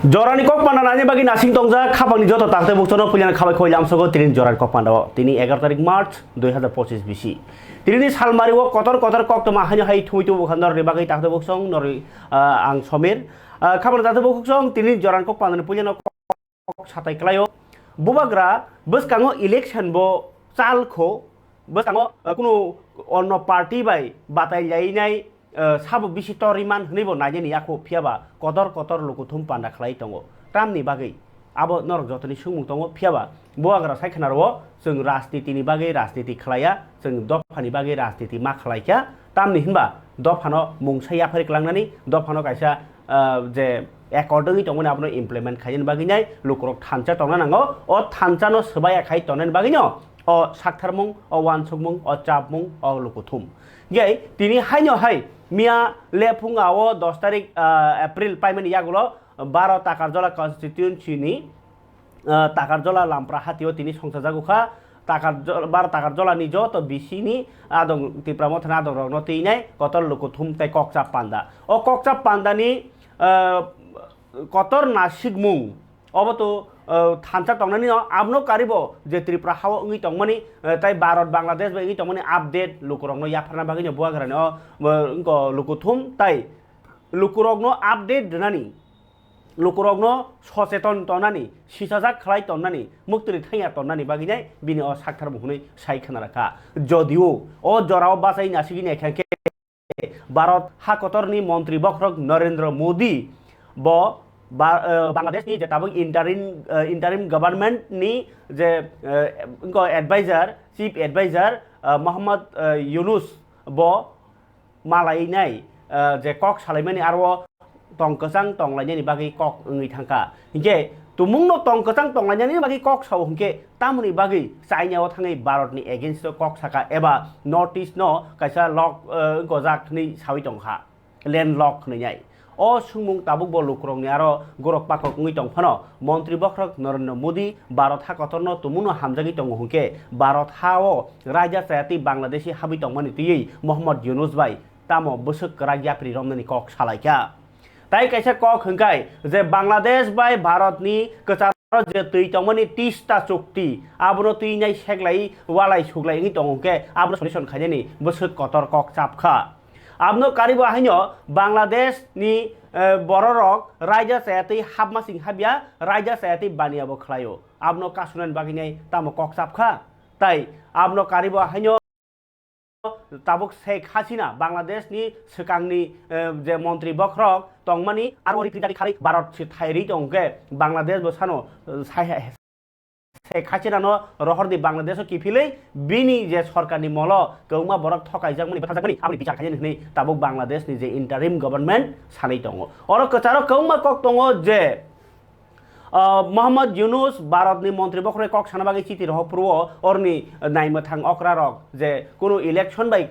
Jorani kok pandangannya bagi nasing tongja kapang di joto takte buksono punya kabai koi lamsogo tirin joran kok pandawo tini 11 tarik March 2025 bisi tirini salmari wo kotor kok to mahanya hai thui tu bukandor di bagi takte buksong nori ang somir kapang takte buksong tirini joran kok pandan punya no kok satai klayo bubagra bus kango election bo chal kho bus kango kuno onno party bai batai lainai sabo bisi toriman hnibo najeni ako phiaba kotor lukuthum panda khlai tongo tamni bagai abo norok jotoni sungmung tongo phiaba boagra saikhanaro जों राजनीतिनि बागै राजनीति खलाया जों दफानि बागै राजनीति मा खलायखा तामनि हिनबा दफानो मुंसाया फरिक्लांनानै दफानो कायसा जे एकर्डिंगै तंगोन आपनो implement खायन बागैनाय लुक्रक थानचा तंना नांगो अ थानचानो सबाया खाय तनन बागैनो अ साक्थारमुं अ वानसुकमुं अ चापमुं अ लुकुथुम गे तिनि हायनो हाय मिया लेफुङाव 10 तारिख एप्रिल पाइमानि यागुलो 12 ताकारजला कन्स्टिट्युएन्सिनि ताकारजला लामप्रा हातियो तिनि संसा जागुखा बार ताकारजला नि जो तो बिसिनि आदं तिप्रामथना आदं रगनो तिनाय कतर लुकुथुम तै ककचा पान्दा अ ककचा पान्दानि कतर नासिकमुं अब तो थानचा तंगनानि आबनो कारिबो जे त्रिपुरा हाव ओंगि तंगमानि तै भारत बांलादेश बे ओंगि तंगमानि आपडेट लुकुरगनो याफारना बागिनो बुआग्रानो इंको लुकुथुम तै लुकुरगनो आपडेट दनानि लुकुरगनो सचेतन तनानि सिसाजाक खलाय तनानि मुक्तरि थाया तनानि बागिनाय बिनि अ साक्थार मुखनै साइ खोनाराखा जदिउ अ जराव बासाइ नासिगिनि एखांके भारत हाकतरनि मन्त्री बख्रक नरेंद्र मोदी ब बांलादेशनि जे ताबुक इंटरिम गवर्नमेंट नि जे इनको advisor chief advisor Mohammad Yunus ब मालायनाय जे कक सालायमानि आरो tongkesang tonglainani bagi kok ngi thangka hinge tumungno tongkesang tonglainani bagi kok saw hinge tamuni bagi sainyaw thangai भारतनि against kok saka eba notice no kaisa lock gojak ni sawi tongkha land lock nai o sumung tabuk bo lukrongni aro gorok pakok ngi tongphano মন্ত্রী বক্রক Narendra Modi Bharat ha kotorno tumuno hamjagi tong hinge Bharat hao raja sayati bangladeshi habi tongmani tiyei mohammad yunus bai tamo busuk ragyapri romnani kok salaika তাই কাইসা cock হংকাই যে Bangladesh by ভারতনি কচার যে তুই তংমনি 30টা চুক্তি আবনো তুই নাই সেগলাই ওয়ালাই সুগলাই নি তংকে আবনো সলিউশন খাইনি বসক কতর কক চাপখা আবনো কারিব হাইনো বাংলাদেশ নি বড়রক রাইজা সায়াতি হাবমাসিং হাবিয়া রাইজা সায়াতি বানিয়াবো খলায়ো আবনো কাসুনান বাগিনাই তামো কক চাপখা তাই আবনো কারিব হাইনো ताबुक शेख हासिना बांग्लादेश नि सेकांगनि जे मंत्री बख्रक तंगमानि आरो रिक्रिटारि खारि भारत से थाइरि तंगे बांग्लादेश बसानो शेख हासिनानो रहरदि बांग्लादेश किफिलै बिनि जे सरकारनि मल गौमा बरक थकाइजाकमनि बाथाजाकमनि आबनि बिचार खायनि नै ताबुक बांग्लादेश नि जे इंटरिम गवर्नमेंट सानै दङ अर कचारो गौमा कक दङ जे मोहम्मद यूनुस भारतनि मंत्री बख्रे कक सानाबागै चिति रह पूर्व अरनि नायमथां अक्रा रक जे कुनु इलेक्शन बाय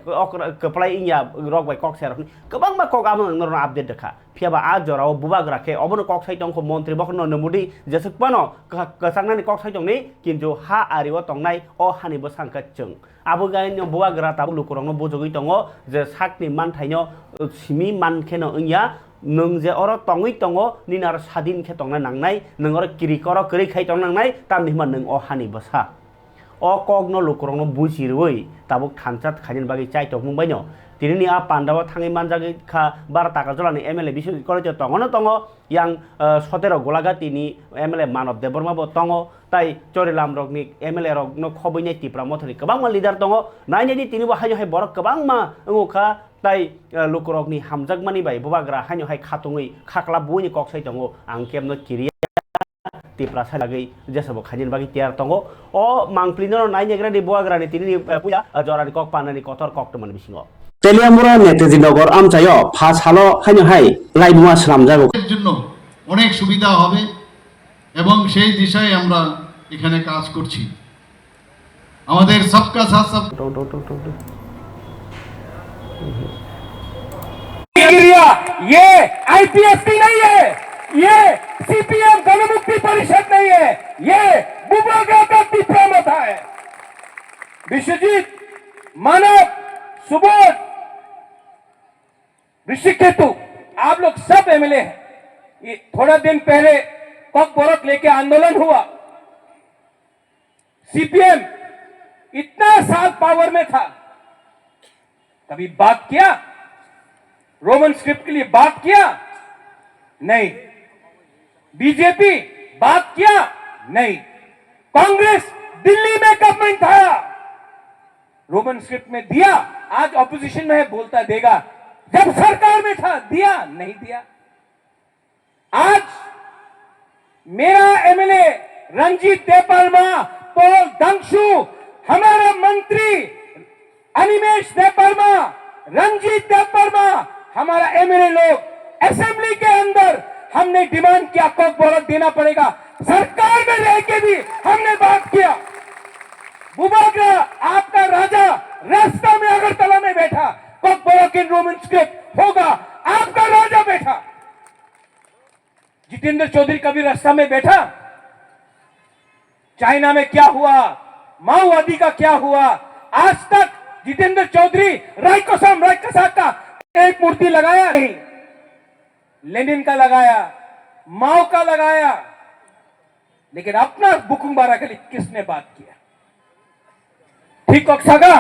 कपलाय इया रक बाय कक सेरफनि गोबां मा कक आमो नरना अपडेट देखा फियाबा आ जराव बुबाग्राखे अबनो कक साइटंखौ मंत्री बख्रे नमुदि जेसकपानो कसांनानि कक साइटंनि किन्तु हा आरिव तंनाय अ हानि बसांका जों आबो गायनो बुबाग्रा ताबु लुकुरंनो बुजगै दङ जे साकनि मानथायनो सिमि मानखेनो इया नों जे अर तंगै तंगो निनार सादिन खे तंना नांनाय नों अर किरिकर करै खाय तंना नांनाय तामनि मा नों अ हानि बसा अ कगनो लुकुरंनो बुजिरवै ताबुक थानचात खायन बागै चाइ तंबायनो तिनि आ पान्डाव थाङै मानजागै खा 12 टाका जलानि एमएलए बिसु करे तंगनो तंगो यां 17 गोलागातिनि एमएलए मानव देबर्मा बो तंगो ताई चोरिलाम रगनि एमएलए रगनो खबैनाय तिप्रा मथरि गोबां मा लिडार दङ नायनि तिनि बाहाय हाय बरक गोबां मा ओखा ताई लुकुरगनि हामजागमानि बाय बुबाग्रा हाय हाय खातुङै खाख्ला बुनि कक्साय दङ आं केमनो किरिया तिप्रा सालागै जेसबो खायन बागै तियार दङ अ मांप्लिनो नायनेग्रानि बुआग्रानि तिनि पुया जरानि कक पानानि कथर कक्तमन बिसिङो তেলিয়ামুরা নেতাজি নগর আমচায় ফাস হালো হাইনো হাই লাইমুয়া সালাম যাবো এর জন্য অনেক সুবিধা হবে এবং সেই দিশায় আমরা এখানে কাজ করছি আমাদের সবকা সাথ সব ये आईपीएफटी नहीं है ये सीपीएम जनमुक्ति परिषद नहीं है ये बुबाग्रा का तिप्रामथ है विश्वजीत मानव सुबोध ऋषिकेतु आप लोग सब एमएलए हैं थोड़ा दिन पहले कॉक बोरक लेके आंदोलन हुआ, सीपीएम इतना साल पावर में था, कभी बात किया? रोमन स्क्रिप्ट के लिए बात किया? नहीं। बीजेपी बात किया? नहीं। कांग्रेस दिल्ली में गवर्नमेंट था, रोमन स्क्रिप्ट में दिया? आज ऑपोजिशन में है, बोलता देगा। जब सरकार में था दिया? नहीं दिया। आज मेरा एमएलए रंजीत देवर्मा, पॉल दंगशू, हमारा मंत्री अनिमेश देवर्मा, रंजीत देवर्मा, हमारा एमएलए लोग असेंबली के अंदर हमने डिमांड किया कॉक बोरक देना पड़ेगा। सरकार में रह के भी हमने बात किया। बुबागरा आपका राजा रास्ता में अगरतला में बैठा, कॉक बोरक इन रोमन स्क्रिप्ट होगा, आपका राजा बैठा। जितेंद्र चौधरी कभी रास्ता में बैठा? चाइना में क्या हुआ, माओवादी का क्या हुआ, आज तक जितेंद्र चौधरी रायकोसम रायकसा का एक मूर्ति लगाया नहीं, लेनिन का लगाया, माओ का लगाया, लेकिन अपना बुकुंबारा के लिए किसने बात किया? ठीक सगा,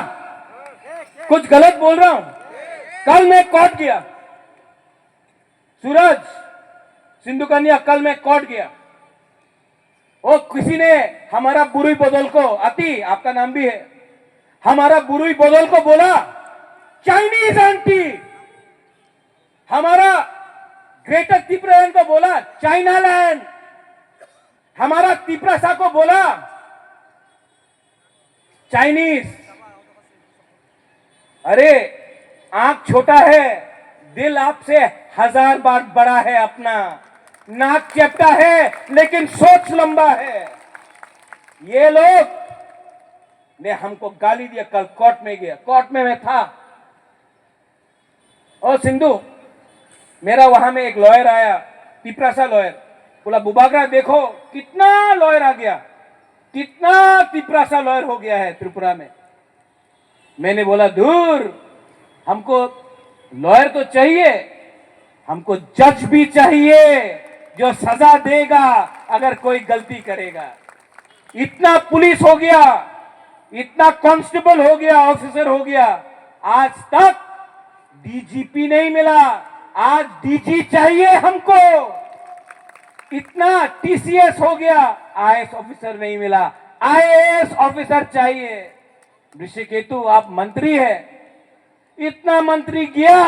कुछ गलत बोल रहा हूं? कल मैं कोर्ट गया, सूरज सिंधु कन्या, कल मैं कोर्ट गया। वो किसी ने हमारा बुरुई बदल को, अति आपका नाम भी है, हमारा बुरुई बदल को बोला चाइनीज आंटी, हमारा ग्रेटर त्रिपुरा को बोला चाइना लैंड, हमारा त्रिपुरा को बोला चाइनीज। अरे आंख छोटा है, दिल आपसे 1000 बार बड़ा है अपना, नाक चपटा है लेकिन सोच लंबा है। ये लोग ने हमको गाली दिया। कल कोर्ट में गया, कोर्ट में मैं था, और सिंधु मेरा वहां में एक लॉयर आया, तिपरासा लॉयर, बोला बुबागरा देखो कितना लॉयर आ गया, कितना तिपरासा लॉयर हो गया है त्रिपुरा में। मैंने बोला दूर, हमको लॉयर तो चाहिए, हमको जज भी चाहिए जो सजा देगा अगर कोई गलती करेगा। इतना पुलिस हो गया, इतना कांस्टेबल हो गया, ऑफिसर हो गया, आज तक डीजीपी नहीं मिला, आज डीजी चाहिए हमको। इतना टीसीएस हो गया, आईएएस ऑफिसर नहीं मिला, आईएएस ऑफिसर चाहिए। ऋषिकेतु आप मंत्री है, इतना मंत्री गया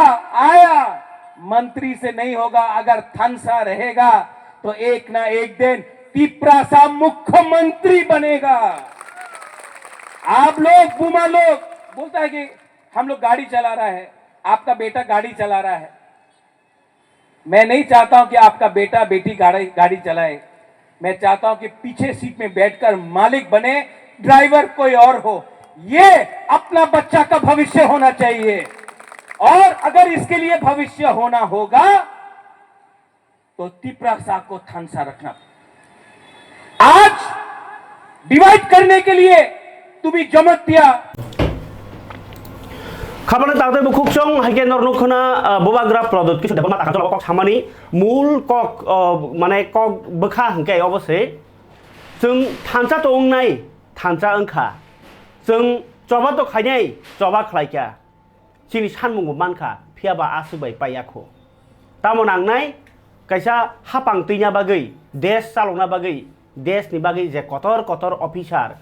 आया, मंत्री से नहीं होगा, अगर थनसा रहेगा तो एक ना एक दिन तिपरासा मुख्यमंत्री बनेगा। आप लोग बुमा लोग बोलता है कि हम लोग गाड़ी चला रहा है, आपका बेटा गाड़ी चला रहा है। मैं नहीं चाहता हूं कि आपका बेटा बेटी गाड़ी चलाए, मैं चाहता हूं कि पीछे सीट में बैठकर मालिक बने, ड्राइवर कोई और हो। ये अपना बच्चा का भविष्य होना चाहिए, और अगर इसके लिए भविष्य होना होगा तो तिपरासा को थनसा रखना। आज डिवाइड करने के लिए तुम्हें जमत दिया। खबर ताते बुकुक चंग हाइके नरनुखना बुबाग्रा प्रदत किछु देबमा ताका कक सामानि मूल कक माने कक बखा हंके अबसे जों थानसा तो अंगनाय थानसा अंखा जों जबा तो खायनाय जबा खलायका सिनि सानमुंगो मानखा फियाबा आसुबाय पायाखो तामो नांनाय कैसा हापां तैना बागै देश चालौना बागै देशनि बागै जे कतर कतर अफिसार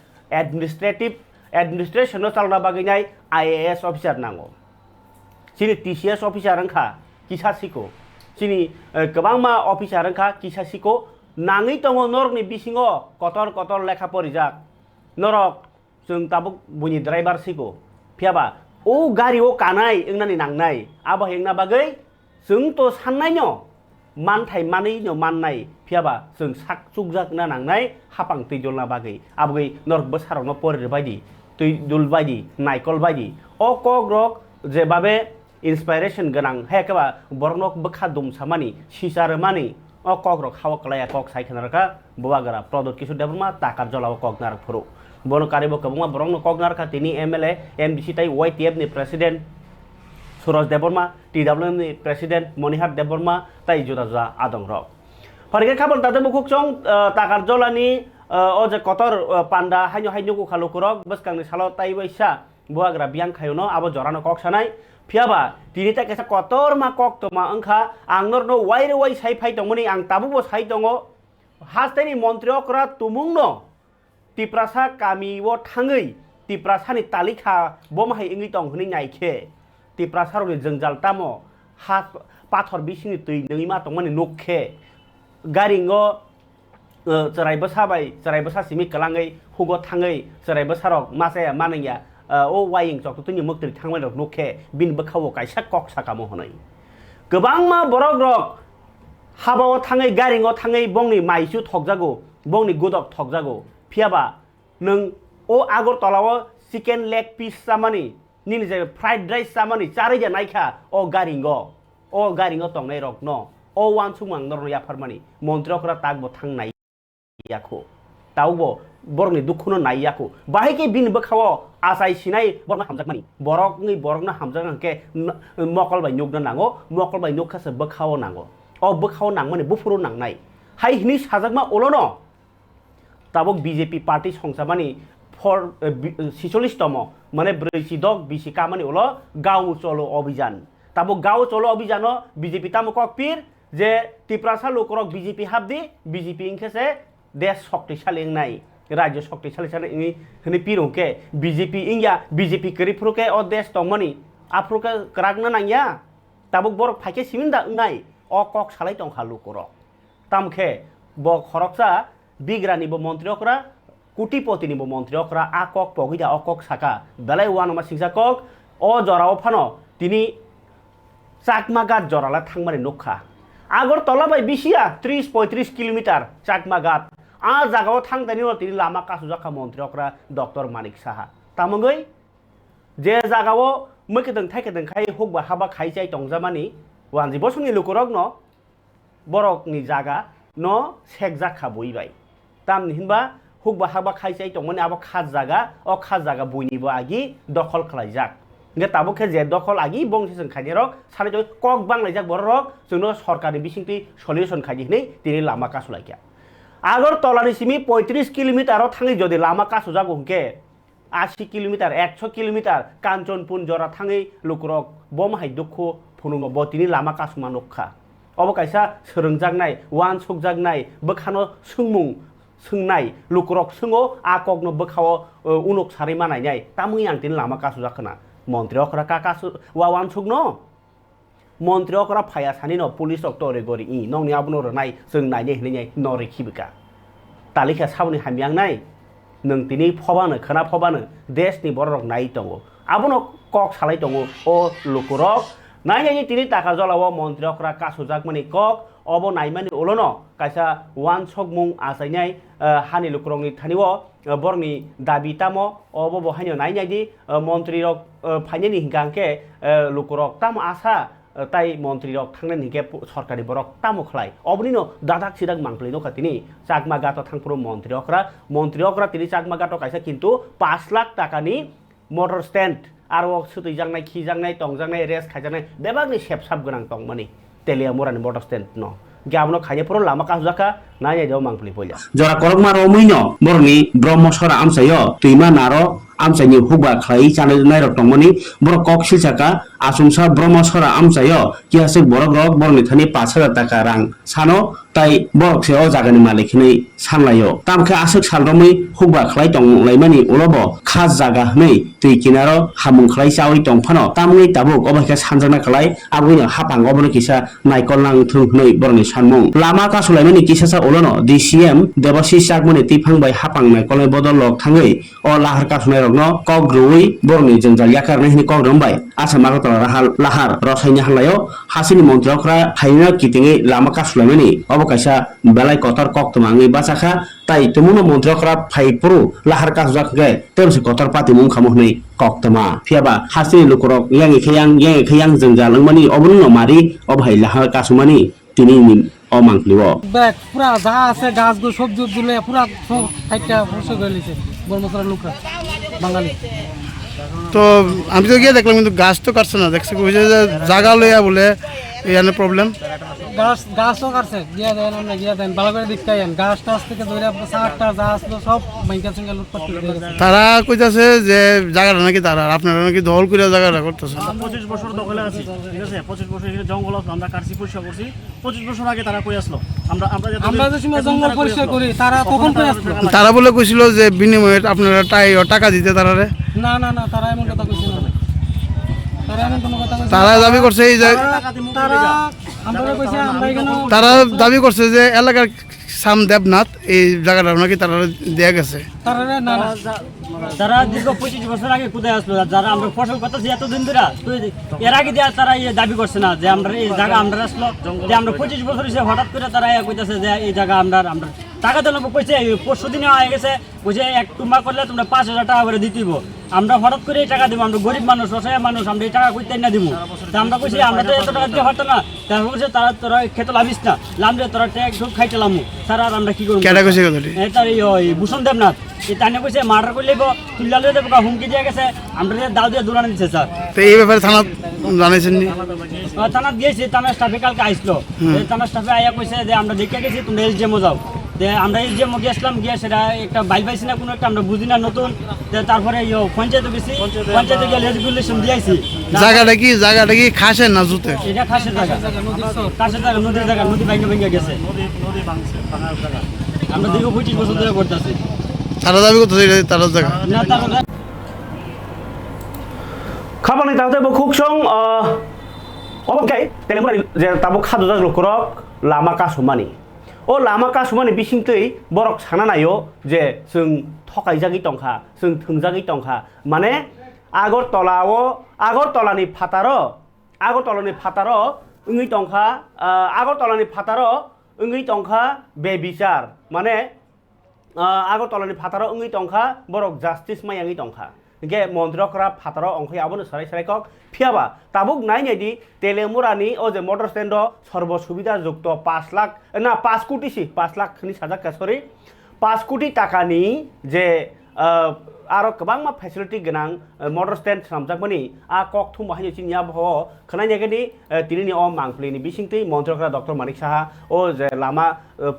एडमिनिस्ट्रेशन चालौना बागैनाय आईएएस ऑफिसर नांगो सिनि टीसीएस ऑफिसर अंखा किसासिको सिनि गोबांमा ऑफिसर अंखा किसासिको नाङै दङ नरकनि बिसिङाव कतर कतर लेखा परिजाक नरक जों ताबुक बुनि ड्राइभार सिको फियाबा ओ गारि ओ कानाय एंनानि नांनाय आबा हेंना बागै जों तो साननायनो मानथाय मानैनो माननाय फियाबा जों साक सुगजाक ना नांनाय हापां तैजलना बागै आबगै नरक बसारावनो परिर बायदि तैदुल बायदि नायकल बायदि अ कग्रक जेबाबे इन्सपायरेशन गोनां हेकेबा बरनक बखा दुमसामानि सिसारमानि अ कग्रक हावकलाया कक साइखनारका बुबागरा प्रदत किशोर देबरमा ताकार जलाव कक नारक फरो बोनो कारिबो कबंगा बरंनो कक नारका तिनि एमएलए एमडीसी ताई वाईटीएफ नि प्रेसिडेंट सूरज देबरमा टीडब्ल्यूएम नि प्रेसिडेंट मणिहार देबरमा ताई जुदा जुदा आदंग रक Harga kabel tadi bukuk cong takar jolani oje kotor panda hanyo ku kalau kurok bes kang salo tai waisa buah grabiang kayono abo jorano kok sanai piaba dini tak kesa kotor ma kok to ma angka angnor no wai sai pai tongmoni ang tabu bo sai tongo hasteni montri okra tumungno tiprasa kami wo thangai tiprasa ni talika bom hai ingi tong hni ngai khe tiprasa ro jengjal tamo ha pathor bising tui ngi ma tongmani nokhe garingo cerai besar simi kelangai hugo tangai cerai besarok masa mananya o waying jok tu nyemuk tri thangmai rok nokhe bin bekhawo kaisa kok sakamo honai gobang ma borok rok habao tangai garingo tangai bongni maisu thokjago bongni godok thokjago phiaba nung o agor tolawo chicken leg piece samani nini je fried rice samani charai ja naikha o garingo tongnai rok no o wan sumang nor ya farmani montrokra tagbo thangnai yakho taubo borni dukhuno nai yakho bahike bin bekhawo asai sinai borna hamjakmani borokna hamjakangke mokol bai nyugna nango mokol bai nyugkhase bekhawo nango o bekhawo nangmani bufuro nangnai hai hini sajakma olono tabok BJP party songsamani for 46 tomo মানে 46 BC কামানি হলো গাঁও চলো অভিযান তাবো গাঁও চলো অভিযানো BJP তামো ককপির যে Tiprasa লোকরক BJP হাবদি BJP ইনকেছে দেশ শক্তিশালী নাই রাজ্য শক্তিশালী সালে ইনি হনি পিরোকে বিজেপি ইংয়া বিজেপি করিফ্রুকে ও দেশ তমনি আফ্রুকে ক্রাগনা নাইয়া তাবো বরক ফাইকে সিমিন্দা নাই অ কক সালাই টং হালু করক তামখে ব খরকসা বিগ্রানি ব মন্ত্রীকরা কোটিপতি নিব মন্ত্রীকরা আকক পগিদা অকক সাকা বেলাই ওয়ানমা সিংসাকক অ জরাও ফানো তিনি চাকমাগাত জরালা থাংমারে নখা আগর তলাবাই বিশিয়া 30-35 কিলোমিটার চাকমাগাত আ জাগাও থাংদানি তিনি লামা কাসুজাখা মন্ত্রীকরা ডক্টর মানিক সাহা তামঙ্গই যে জাগাও মৈকেদং থাইকেদং খাই হুকবা হাবা খাইজাই টংজামানি ওয়ানজি বসুনি লুকুরক ন বরকনি জাগা ন সেকজাখা বইবাই তাম হিনবা হুকবা হাবা খাইজাই টংমানি আবো খাজ জাগা বইনিবো আগি দখল খালাইজাক গে তাবুকে যে দখল আগি বংশিসং খাইরক সারে কক বাংলাইজাক বড়রক जोंनो सरकारनि बिसिंति सलिउसन खाइदिनै तिनि लामा कासुलाइया আগর তলানি সিমি 35 কিলোমিটারও থাঙি যদি লামা কাসুজাগো হুকে 80 কিলোমিটার 100 কিলোমিটার কাঞ্চনপুর জরা থাঙি লুকুরক বমহাই দুঃখ ফুনুঙ্গ বতিনি লাमा कासुमा नखा অবকাইসা সরংজাগনাই ওয়ান সুকজাগনাই বখানো সুংमुं सोंनाय लुकुरक सोङो आकगनो बखाव उनुक सारै मानायनाय तामुइ आंतिन लामा कासुजाखना मन्त्रीअकरा काकासु वावान सुगनो मन्त्रीअकरा फाया सानिनो पुलिस डक्टर गरि इ नंनि आबनो रनाय जों नायने हनैनाय नरि खिबका तालिखा सावनि हामियांनाय नों तिनि फबानो खोना फबानो देशनि बररक नाय दङो आबनो कक सालाय दङो ओ लुकुरक नायनायनि तिनि ताका जलाव मन्त्रीअकरा कासुजाकमानि कक अबो नायमानि ओलोनो कायसा वान सकमुं आसायनाय हानि लुकुरंनि थानिव बरनि दाबि तामो अबो बहायनो नायनायदि मन्त्रीरक फाइनायनि हिंगांके लुकुरक ताम आसा ताई मन्त्रीरक थांनायनि हिंगे सरकारि बरक तामो खलाय अबनिनो दादाक सिदाक मांगप्लेनो खातिनि चाकमा गातो थांपुरो मन्त्रीअकरा तिनि चाकमा गातो कायसा किन्तु 5 लाख टाकानि मोटर स्टैंड आरो सुतैजांनाय खिजांनाय टंजांनाय रेस खायजांनाय बेबागनि सेबसाब गोनां टंमानि तेलिया मोरानि मोटर स्टैंड न गाबनो खायपुरो लामा कासुजाखा नाय जाव मांगप्लि पयला जरा करकमा रमैनो बरनि ब्रह्मसरा आमसायो तुइमा नारो आमसायनि हुबा खाय चानाय नायरक टंमनि बर कक सिलसाका आसुमसा ब्रह्मसरा आमसायो कियासे बरक रक बरनि थानि 5000 टाका रां सानो ताई बरक से अ जागानि मालिकनि सानलायो तामखे आसक सालरमै हुबा खाय टंलायमानि उलबो खाज जागा नै तुइ किनारो हामुं खाय चावै टंफानो तामनि ताबुक अबायका सानजाना खाय आबुनो हापां अबनो किसा नायकलनां थुनै बरनि सानमुं लामा कासुलायमानि किसासा ओलोनो DCM देबसिस जागमनि तिफांबाय हापां नायकलनाय बदलक थाङै अ लाहार कासुनाय रगनो कग्रुइ बरनि जंजाल याकारनै हिनि कग्रमबाय आसाम आगरतला लाहार रसायनि हालायो हासिनि मन्त्रीअकरा फाइना कितिङै लामा कासुलायमानि अबकायसा बेलाय कतर कक्तमाङै बासाखा ताई तुमुनो मन्त्रीअकरा फाइपुरु लाहार कासुजाखै तेमसे कतर पाति मुं खामहनै कक्तमा फियाबा हासिनि लुकुरक यांगि खैयां जंजालंमानि अबनो मारि अबहाय लाहार कासुमानि तिनि अमांकलिवो बैग पूरा जा আছে গাছগুলো সবজি দিলে পুরা একটা বসে গেলিছে বর্মসরা লোকরা বাঙালি তো আমি তো গিয়ে দেখলাম কিন্তু গাছ তো কাটছে না দেখছি জায়গা লইয়া বলে এখানে প্রবলেম গাছও কাটছে গিয়া দেন আমরা গিয়া দেন ভালো করে দেখতে আইন গাছ টাছ থেকে ধরে সারটা যা আসলো সব মাইকা সঙ্গে লুটপাট করে দিয়ে গেছে। তারা কইতাছে যে জায়গাটা নাকি তারা আপনারা নাকি দখল করে জায়গাটা করতেছে। 25 বছর দখলে আছি, ঠিক আছে? 25 বছর এখানে জঙ্গল আছে, আমরা কাটছি, পরিষ্কার করছি। 25 বছর আগে তারা কই আসলো? আমরা যে সময় জঙ্গল পরিষ্কার করি তারা তখন কই আসলো? তারা বলে কইছিল যে বিনিময়ে আপনারা টাকা দিতে তারারে। না না না, তারা এমন কথা কইছিল না, তারা এমন কোনো কথা কইছিল না। তারা দাবি করছে এই যে তারা আমরা কইছি আমরা এখানে তারা দাবি করছে যে এলাকার সাম দেবনাথ এই জায়গাটা নাকি তারা দেয়া গেছে। তারা না না যারা দীর্ঘ 25 বছর আগে কোথায় আসলো, যারা আমরা ফসল করতেছি এতদিন ধরে, তো এর আগে দিয়ে তারা দাবি করছে না যে আমরা এই জায়গা আমরা আসলো, যে আমরা 25 বছর হিসেবে হঠাৎ করে তারা কইতেছে যে এই জায়গা আমরা টাকা দিলাম, কইছে পরশু দিনে হয়ে গেছে, বুঝে এক টুম্বা করলে তোমরা 5,000 টাকা করে দিতেইব। আমরা হঠাৎ করে এই টাকা দিব, আমরা গরিব মানুষ, অসহায় মানুষ, আমরা এই টাকা কইতে না দিব। তা আমরা কইছি আমরা তো এত টাকা দিয়ে হতো না, তারপর বলছে তারা তোরা খেতে লাভিস না, লামলে তোরা ট্যাক্স খাইতে লামু। স্যার আর আমরা কি করবো? কেডা কইছে কথাটি? তার এই ভূষণ দেবনাথ এই তানে কইছে মার্ডার করে লইব, তুলিয়া লইয়া দেবো, হুমকি দিয়ে গেছে, আমরা দাও দিয়ে দৌড়ানো দিচ্ছে স্যার। তো এই ব্যাপারে থানা জানাইছেন নি? থানাত গিয়েছি, থানার স্টাফে কালকে আসলো, থানার স্টাফে আইয়া কইছে যে আমরা দেখে গেছি, তোমরা এসডিএমও যাও। আমরা এসডিএমও গিয়েছিলাম, গিয়ে সেটা একটা বাইল পাইছি না কোনো একটা, আমরা বুঝি না নতুন। তারপরে পঞ্চায়েতে গেছি, পঞ্চায়েতে গিয়ে রেজুলেশন দিয়েছি। জায়গাটা কি খাসের না জুতে? এটা খাসের জায়গা, খাসের জায়গা, নদীর জায়গা, নদী ভেঙে গেছে। আমরা দীর্ঘ 25 বছর ধরে করতেছি। তারা দাবি করতেছে এটা তার জায়গা। না তারা খাবানি তাতে খুকসং অবকাই তেলেমুরানি যে তাবো খাদুজাক লুকুরক লাमा कासुमानि ओ लामा कासुमानि बिसिंतै बरक साना नायो जे जों थकायजागि टंखा जों थोंजागि टंखा माने आगरतलानि फातार ओंगै टंखा आगरतलानि फातार ओंगै टंखा बेबिचार माने आगरतलानि फातार ओंगै टंखा बरक जास्टिस मायांगि टंखा गे मन्त्रीफोरा फाताराव अंखै आबोनो साराय कक फियाबा ताबुक नायनायदि तेलेमुरानि ओ जे मटर स्टेन्ड सर्व सुबिदा जुक्त 5 लाख ना 5 कोटिसि 5 लाखनि साजाक सरि 5 कोटि टाकानि जे आरो गोबां फेसिलिटि गोनां मटर स्टेन्ड सामजाकमानि आ कक थुम बाहायनो चिनिया भो खोनायनायगनि तिनिनि अ मांफ्लिनि बिसिंतै मन्त्रीफोरा डॉक्टर मानिक साहा ओ जे लामा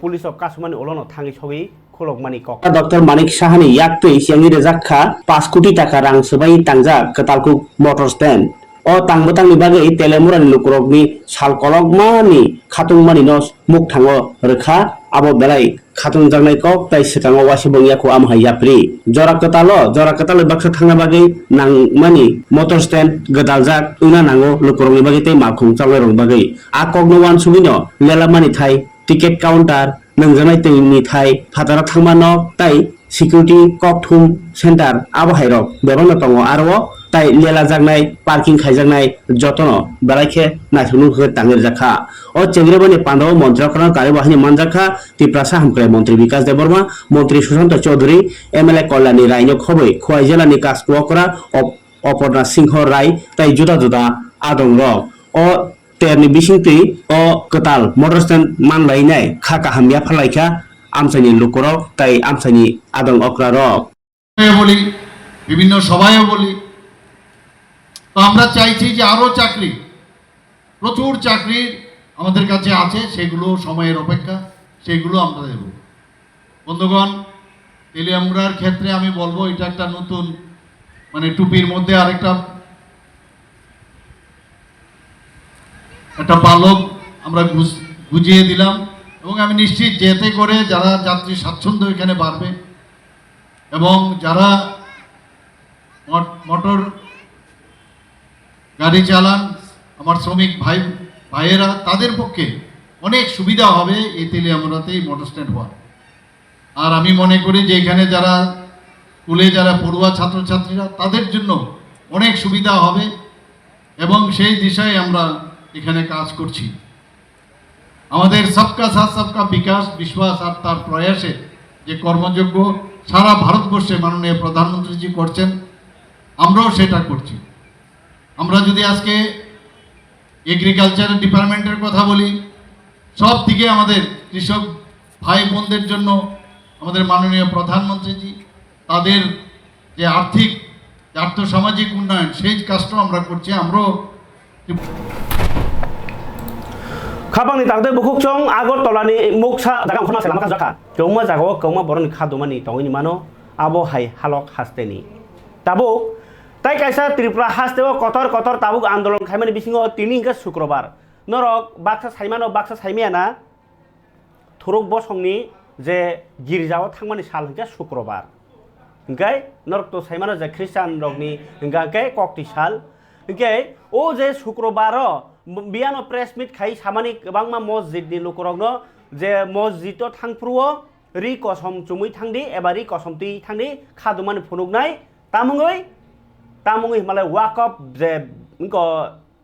पुलिस अफ कासुमानि ओलनो थाङि सगै डॉक्टर मानिक साहानि याक्तै सियांगि रेजाखा 5 कोटि टाका रां सोबाय तांजा कतालकु मोटर स्टैंड ओ तांबोतांनि बागै तेलेमुरानि लुकुरकनि सालकलकमानि खातुंमानि नस मुख थाङो रोखा आबो बेलाय खातुं जांनाय कक ताइ सिकाङाव वासि बंगियाखौ आमहाय याप्रि जरा कताल बाक्सा थांना बागै नांमानि मोटर स्टैंड गदालजाक उना नांगो लुकुरकनि बागै तै माखुं चालय रं बागै आ ककनो वान सुबिनो लेलामानि थाय टिकेट काउंटार नोंजानाय तैनि थाय फादारा थांमानो ताइ सिकिउरिटी ककथुम सेन्टार आबहायरक बेबांनो दङ आरो ताइ लेला जागनाय पार्किं खायजागनाय जतन बेलायखे नायथुनु हो तांगेर जाखा ओ चेंग्रेबानि पांडव मन्त्रीफोरा कार्यबाहिनी मानजाखा तिप्रासा हामख्रे मंत्री विकास देबबर्मा मंत्री सुशांत चौधरी एमएलए कल्याणी रायनो खबै खवाइ जिल्लानि कासकुवाकरा अपर्णा सिंह राय ताइ जुदा आदं रक ओ तेरनि बिसिंतै ओ कताल मोटर स्टैंड मानलायनाय खाका हामिया फालायखा आमसानि लुकुरक ताइ आमसानि आदं अक्रा रक বলি বিভিন্ন সভায়ও বলি তো আমরা চাইছি যে আরো চাকরি প্রচুর চাকরি আমাদের কাছে আছে সেগুলো সময়ের অপেক্ষা সেগুলো আমরা দেব বন্ধুগণ তেলিয়ামুড়ার ক্ষেত্রে আমি বলবো এটা একটা নতুন মানে টুপির মধ্যে আরেকটা একটা পালক আমরা গুজিয়ে দিলাম এবং আমি নিশ্চিত যেতে করে যারা যাত্রী স্বাচ্ছন্দ্য এখানে বাড়বে এবং যারা মোটর গাড়ি চালান আমার শ্রমিক ভাইয়েরা তাদের পক্ষে অনেক সুবিধা হবে এই তেলিয়ামুড়াতেই মোটর স্ট্যান্ড হওয়ার আর আমি মনে করি যে এখানে যারা স্কুলে যারা পড়ুয়া ছাত্রছাত্রীরা তাদের জন্য অনেক সুবিধা হবে এবং সেই দিশায় আমরা এখানে কাজ করছি আমাদের সবকা সাথ সবকা বিকাশ বিশ্বাস আর তার প্রয়াসে যে কর্মযোগ্য সারা ভারতবর্ষে মাননীয় প্রধানমন্ত্রীজি করছেন আমরাও সেটা করছি আমরা যদি আজকে এগ্রিকালচার ডিপার্টমেন্টের কথা বলি সব দিকে আমাদের কৃষক ভাই বোনদের জন্য আমাদের মাননীয় প্রধানমন্ত্রীজি তাদের যে আর্থসামাজিক উন্নয়ন সেই কাজটাও আমরা করছি আমরাও Kapang ni takde bukuk chong Agartala ni muksa dagang khona selam ka jaka. Keuma jago keuma boron khadumani tongini mano abo hai halok hasteni. Tabuk tai kaisa Tripura hasteo kotor tabuk andolon khaimani bisingo tini hingga Sukrobar. Norok baksa saimiana thuruk bosongni je girjao thangmani sal hingga Sukrobar. Hinggai norok to saimano je Christian rokni hingga ke kokti sal. Hinggai o je Sukrobaro biano press meet khai samani bangma mosjid ni lukurogno je mosjid to thangpruo ri kosom chumui thangdi eba ri kosom tui thangdi khadumani phunugnai tamungoi malai wakop je inko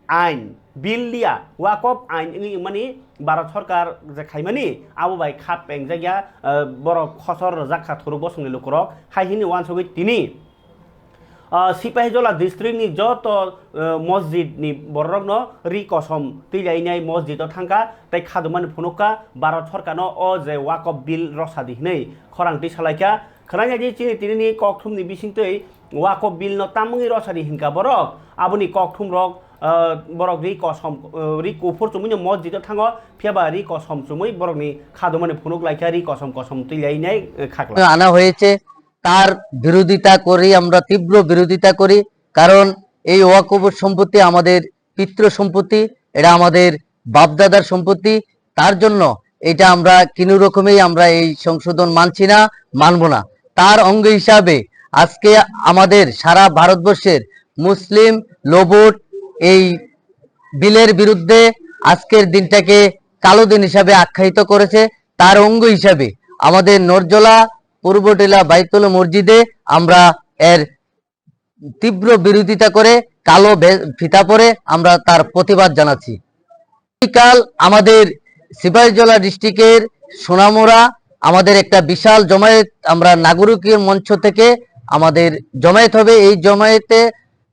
ain bill dia wakop ain ingi mani Bharat Sarkar je khaimani abu bai khap peng jagya borok khosor jakha thuru bosongni lukurok haihini wansogoi tini Sipahijola district ni joto masjid ni borokno ri kosom tilainai masjid o thangka tai khadumani phunuka Bharat Sarkar no o je wakop bill rosadi nei khorangti salaika khrangai ji chini tinini kokthum ni bisingtei wakop bill no tamungi rosadi hinka borok abuni kokthum rok borok ri kosom ri kufur chumuni masjid o thango phiaba ri kosom chumui borok ni khadumani phunuk laika ri kosom tilainai khakla আনা হয়েছে তার বিরোধিতা করি আমরা তীব্র বিরোধিতা করি কারণ এই ওয়াকফ সম্পত্তি আমাদের পিতৃ সম্পত্তি এটা আমাদের বাপদাদার সম্পত্তি তার জন্য এটা আমরা কোনো রকমেই আমরা এই সংশোধন মানছি না মানব না তার অঙ্গ হিসাবে আজকে আমাদের সারা ভারতবর্ষের মুসলিম লোভোট এই বিলের বিরুদ্ধে আজকের দিনটাকে কালো দিন হিসাবে আখ্যায়িত করেছে তার অঙ্গ হিসাবে আমাদের নরজলা পূর্বটিলা বাইতুল মসজিদে আমরা এর তীব্র বিরোধিতা করে কালো ফিতা পরে আমরা তার প্রতিবাদ জানাচ্ছি কাল আমাদের সিপাহীজলা ডিস্ট্রিক্টের সোনামুড়া আমাদের একটা বিশাল জমায়েত আমরা নাগরিকের মঞ্চ থেকে আমাদের জমায়েত হবে এই জমায়েতে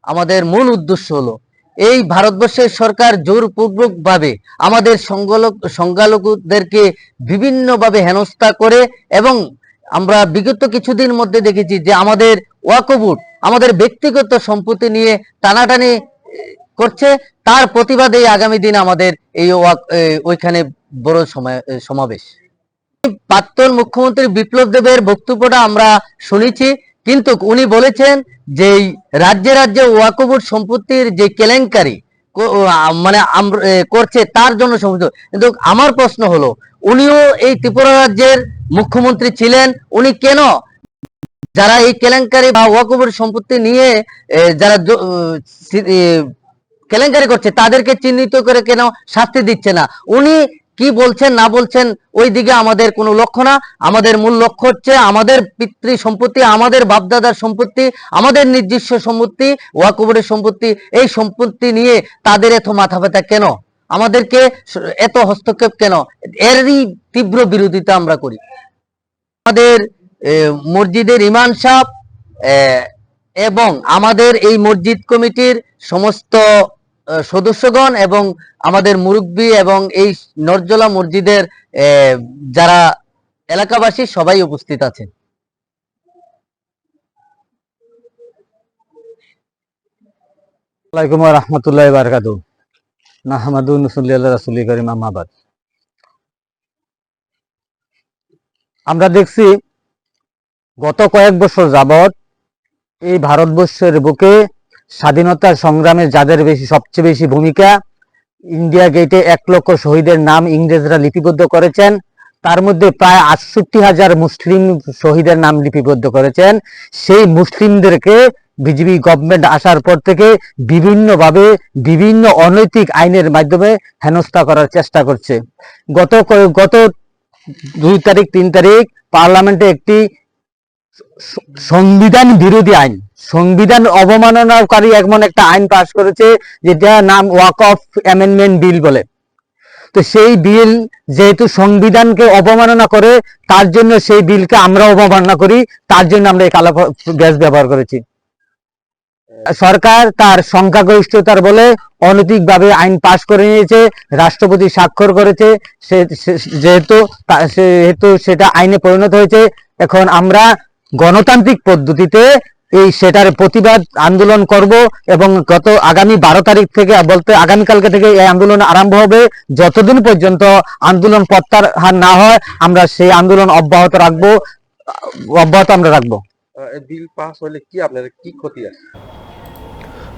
আমাদের মূল উদ্দেশ্য হলো এই ভারতবর্ষের সরকার জোরপূর্বকভাবে আমাদের সংখ্যালঘুদেরকে বিভিন্নভাবে হেনস্থা করে এবং আমরা বিগত কিছুদিন মধ্যে দেখেছি যে আমাদের ওয়াকফ আমাদের ব্যক্তিগত সম্পত্তি নিয়ে টানাটানি করছে তার প্রতিবাদে আগামী দিন আমাদের এই ওইখানে বড় সমাবেশ প্রাক্তন মুখ্যমন্ত্রী বিপ্লব দেবের বক্তব্যটা আমরা শুনেছি কিন্তু উনি বলেছেন যে রাজ্যে রাজ্যে ওয়াকফ সম্পত্তির যে কেলেঙ্কারি মানে করছে তার জন্য সমস্ত কিন্তু আমার প্রশ্ন হলো উনিও এই ত্রিপুরা রাজ্যের মুখ্যমন্ত্রী ছিলেন উনি কেন যারা এই কেলেঙ্কারি বা ওয়াকফ সম্পত্তি নিয়ে যারা কেলেঙ্কারি করছে তাদেরকে চিহ্নিত করে কেন শাস্তি দিচ্ছে না উনি কি বলছেন না বলছেন ওই দিকে আমাদের কোনো লক্ষ্য না আমাদের মূল লক্ষ্য হচ্ছে আমাদের পিতৃ সম্পত্তি আমাদের বাপদাদার সম্পত্তি আমাদের নিজস্ব সম্পত্তি ওয়াকফের সম্পত্তি এই সম্পত্তি নিয়ে তাদের এত মাথা ব্যথা কেন আমাদেরকে এত হস্তক্ষেপ কেন এরই তীব্র বিরোধিতা আমরা করি আমাদের মসজিদের ইমাম সাহেব এবং আমাদের এই মসজিদ কমিটির সমস্ত সদস্যগণ এবং আমাদের মুরব্বী এবং এই নরজলা মসজিদের যারা এলাকাবাসী সবাই উপস্থিত আছেন আসসালামু আলাইকুম ওয়া রাহমাতুল্লাহি ওয়া বারাকাতুহু নাহমাদু নুসাল্লি আলা রাসূলিল কারীম আম্মা বাদ আমরা দেখছি গত কয়েক বছর যাবত এই ভারতবর্ষের বুকে স্বাধীনতার সংগ্রামে যাদের সবচেয়ে বেশি ভূমিকা ইন্ডিয়া গেটে 1 লক্ষ শহীদের নাম ইংরেজরা লিপিবদ্ধ করেছেন তার মধ্যে প্রায় ৬৮,০০০ মুসলিম শহীদের নাম লিপিবদ্ধ করেছেন সেই মুসলিমদেরকে বিজেপি গভর্নমেন্ট আসার পর থেকে বিভিন্নভাবে বিভিন্ন অনৈতিক আইনের মাধ্যমে হেনস্থা করার চেষ্টা করছে গত 2 তারিখ 3 তারিখ পার্লামেন্টে একটি সংবিধান বিরোধী আইন সংবিধান অবমাননাকারী এমন একটা আইন পাস করেছে যেটা নাম ওয়াকফ অ্যামেন্ডমেন্ট বিল বলে তো সেই বিল যেহেতু সংবিধানকে অবমাননা করে তার জন্য সেই বিলকে আমরা অবমাননা করি তার জন্য আমরা এই কালো গ্যাস ব্যবহার করেছি সরকার তার সংখ্যাগরিষ্ঠতার বলে অনৈতিকভাবে আইন পাশ করে নিয়েছে রাষ্ট্রপতি স্বাক্ষর করেছে যেহেতু সেটা আইনে পরিণত হয়েছে এখন আমরা গণতান্ত্রিক পদ্ধতিতে সেটার প্রতিবাদ আন্দোলন করব এবং আগামী 12 তারিখ থেকে বলতে আগামীকালকে থেকে এই আন্দোলন আরম্ভ হবে। যতদিন পর্যন্ত আন্দোলন প্রত্যাহার না হয় আমরা সেই আন্দোলন অব্যাহত আমরা রাখবো। বিল পাস হলে কি আপনাদের কি ক্ষতি আছে?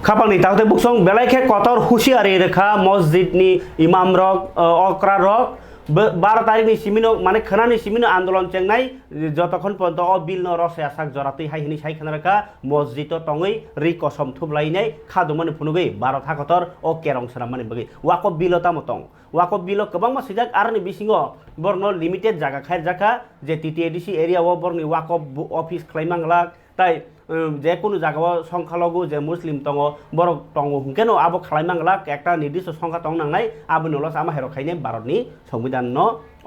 খাপাংনি তাহলে বুকসং বেলাইখে কতর হুঁশিয়ারি রেখা মসজিদনি ইমাম রক অকরা রক 12 তারিখनि सिमिनो माने खोनानि सिमिनो आन्दोलन चेंनाय जतखन पर्यन्त अ बिल रसे आसाक जरातै हाइनि साइ खोनारका मस्जिद तङै रि कसम थुबलाइनाय खादुमनि फुनुगै 12 थाखतर अ केरं सरा माने बगै वाको बिल तामतং वाको बिल गोबां मासिजाक आरनि बिसिङो बरनो लिमिटेड जागा खाय जाका जे टिटिएडिसि एरिया व बरनि वाको अफिस ख्लाइमांला ताइ जे कोनो जागाव संख्यालगु जे मुस्लिम दङ बरक दङ हुंकेनो आबो खालायनांगला एकटा निर्दिष्ट संख्या दं नांनाय आबोनोलस आमा हेरो खायने भारतनि संविधान न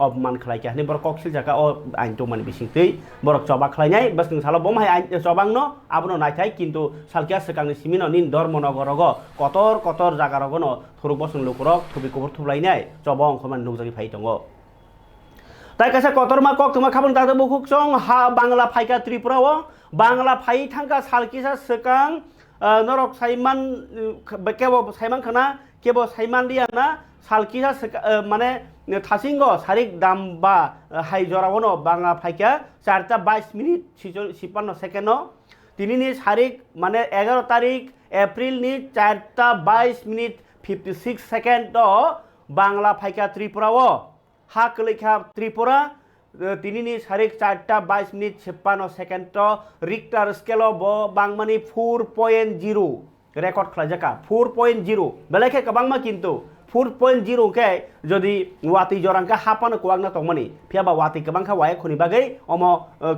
अपमान खालायखाने बरक कक्सिल जागा अ आइन तो माने बिसिंतै बरक चबा खालायनाय बसनि सालो बमहाय आइन चबांग न आबोनो नायथाय किन्तु सालकिया सकांनि सिमिनो निन धर्मनगरग कतर कतर जागारग न थुरु बसं लोकरक थुबि कबर थुबलायनाय चबा अंखमान नुजारि फाइ दङ ताइ कासा कतरमा कक तुमा खाबन दादा बुखुक सं हा बांला फाइका त्रिपुराव बांला फाइ थांका सालकिसा सकां नरक साइमान केबो साइमान खाना केबो साइमान दियाना सालकिसा माने थासिंग सारिक दामबा हाइ जरावनो बांला फाइका 4:22 मिनिट 56 सेकेन्ड तिनिनि सारिक माने 11 तारिख एप्रिल नि 4:22 मिनिट 56 सेकेन्ड बांला फाइका त्रिपुराव हा कलैखा त्रिपुरा तिनिनि सारिक 4:22 मिनिट 56 सेकेन्ड रिक्टार स्केल ब बांमानि 4.0 रेकर्ड खालायजाका 4.0 बेलायखे गोबांमा किन्तु 4.0 के जदि वाति जरांका हापानो कोआंगना तंमानि फियाबा वाति गोबांखा वाय खनि बागै अमो